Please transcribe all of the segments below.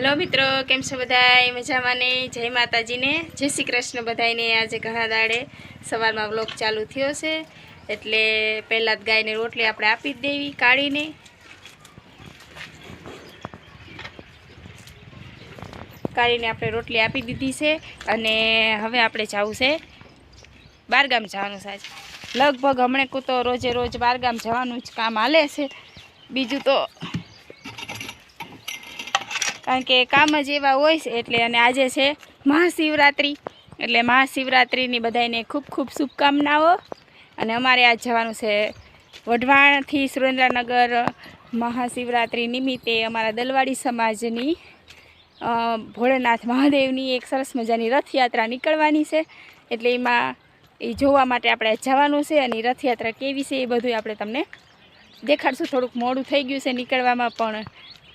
Hello मित्रों, केम छो बधाई मजामां ने? जय माताजी ने, जय श्री कृष्ण बधाई ने। आज घणा दाड़े सवारमां व्लॉग चालू थयो छे एटले पहेला ज गायने रोटली आपणे आपी ज देवी काढीने। काढीने आपणे रोटली आपी दीधी छे अने हवे आपणे जावुं छे बारगाम जवानुं छे। लगभग हमणे को तो रोजे रोज बारगाम जवानुं ज काम हाले छे, बीजुं तो कारण के काम ज एवा होय छे एटले। अने आजे छे महाशिवरात्रि एटले महाशिवरात्रिनी बधाईने खूब खूब शुभकामनाओ। अने अमारे आज जवानुं छे वढवाण थी सुरेन्द्रनगर महाशिवरात्रि निमित्ते अमारा दलवाड़ी समाजनी भोलेनाथ महादेवनी एक सरस मजानी रथयात्रा निकळवानी छे एटले एमां ए जोवा माटे आपणे जवानुं छे। अने रथयात्रा केवी छे ए बधुं आपणे तमने देखाडशुं। थोडुंक मोडुं थई गयुं छे निकळवामां पण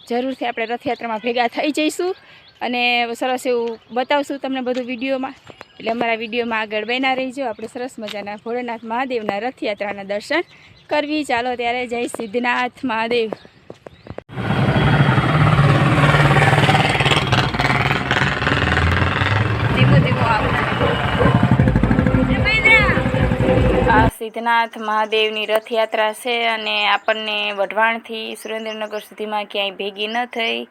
जरूरथी आपणे रथयात्रामां भेगा थई जईशुं अने सरस एवुं बतावशुं तमने बधुं विडियोमां। एटले अमारा विडियोमां आगळ बन्या रहीजो। आपणे सरस मजाना भोलेनाथ महादेवना रथयात्राना दर्शन करवी। चालो त्यारे जय सिद्धनाथ महादेव। आ सिद्धनाथ महादेवनी रथयात्रा छे अने आपणने वढवाणथी सुरेन्द्रनगर सुधीमां क्यांय भेगी न थई,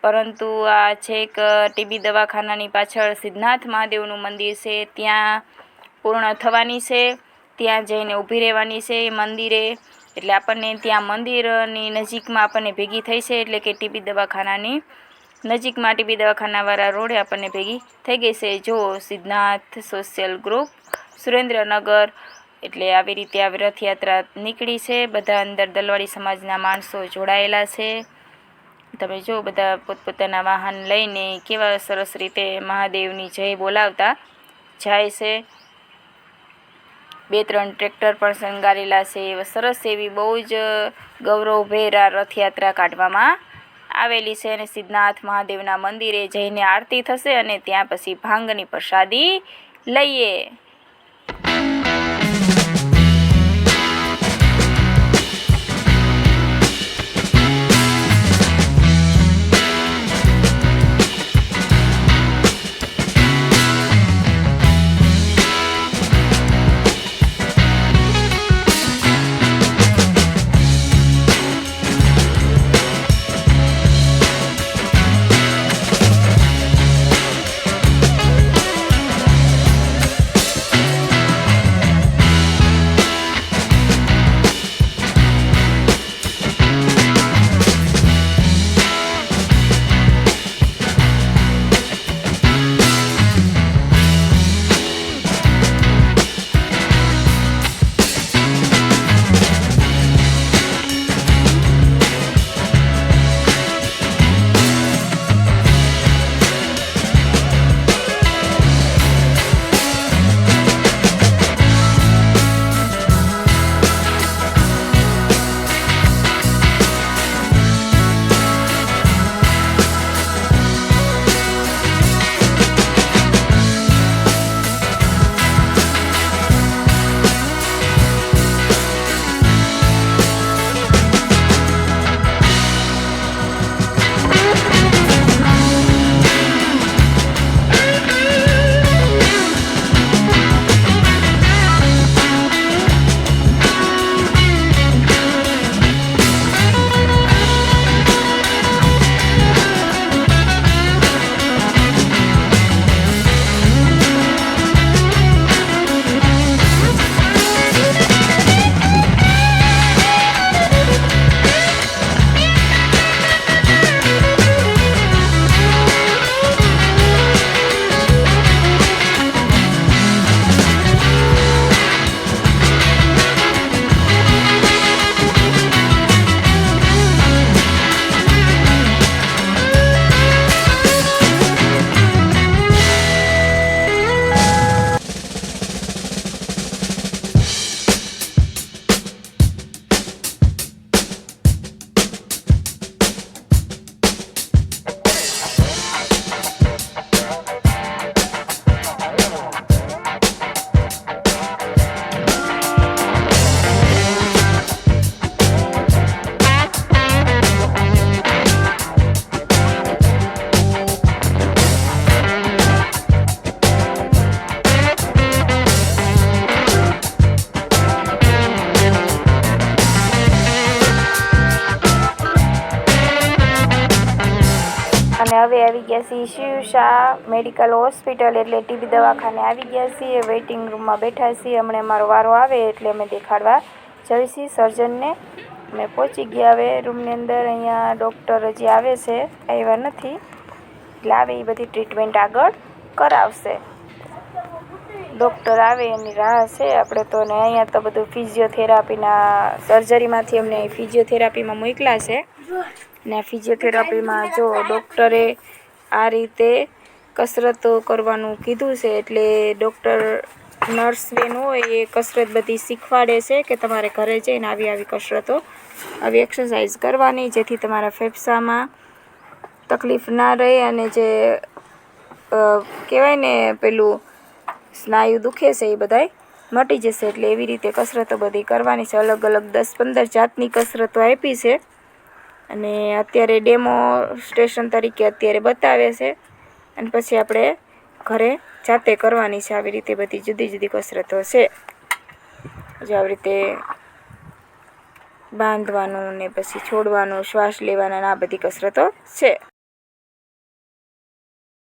परंतु आ छेक टीबी दवाखानानी पाछळ सिद्धनाथ महादेवनुं मंदिर छे त्यां पूर्ण थवानी छे। त्यां जईने ऊभी रहेवानी छे मंदिरे। एटले आपणने त्यां मंदिरनी नजीकमां आपणने भेगी थई छे एटले के टीबी दवाखानानी नजीकमां टीबी दवाखानावाळा रोडे आपणने भेगी थई गई छे। जो सिद्धनाथ सोशल ग्रुप सुरेन्द्रनगर एटले आवी रीते आ रथयात्रा निकળી છે। બધા અંદર દલવાડી સમાજના માણસો જોડાયેલા છે। તમે જો બધા પોતપોતાના વાહન લઈને કેવા સરસ રીતે મહાદેવની જય બોલાવતા જાય છે। બે ત્રણ ટ્રેક્ટર પણ શણગારેલા છે। સરસ એવી બહુ જ ગૌરવભેર આ રથયાત્રા કાઢવામાં આવેલી છે અને સિદ્ધનાથ મહાદેવના મંદિરે જઈને આરતી થશે અને ત્યાં પછી ભાંગની પ્રસાદી લઈએ। હવે આવી ગયા છીએ શિવશાહ મેડિકલ હોસ્પિટલ એટલે ટીબી દવાખાને આવી ગયા છીએ. વેઇટિંગ રૂમમાં બેઠા છીએ. હમણાં અમારો વારો આવે એટલે અમે દેખાડવા જઈશી સર્જનને. અમે પહોંચી ગયા હવે રૂમની અંદર. અહીંયા ડૉક્ટર હજી આવે છે, આવ્યા નથી એટલે આવે એ બધી ટ્રીટમેન્ટ આગળ કરાવશે. ડૉક્ટર આવે એની રાહ છે આપણે તો. ને અહીંયા તો બધું ફિઝિયોથેરાપીના સર્જરીમાંથી અમને ફિઝિયોથેરાપીમાં મોકલા છે. ને ફિઝિયોથેરાપીમાં જો ડૉક્ટરે આ રીતે કસરતો કરવાનું કીધું છે એટલે ડૉક્ટર નર્સ બેન હોય એ કસરત બધી શીખવાડે છે કે તમારે ઘરે જઈને આવી કસરતો આવી એક્સરસાઇઝ કરવાની જેથી તમારા ફેફસામાં તકલીફ ના રહે અને જે કહેવાય ને પેલું સ્નાયુ દુખે છે એ બધાય મટી જશે. એટલે એવી રીતે કસરતો બધી કરવાની છે. અલગ અલગ 10-15 જાતની કસરતો આપી છે અને અત્યારે ડેમો સ્ટેશન તરીકે અત્યારે બતાવે છે અને પછી આપણે ઘરે જાતે કરવાની છે. આવી રીતે બધી જુદી જુદી કસરતો છે. જો આવી રીતે બાંધવાનું ને પછી છોડવાનું, શ્વાસ લેવાના આ બધી કસરતો છે.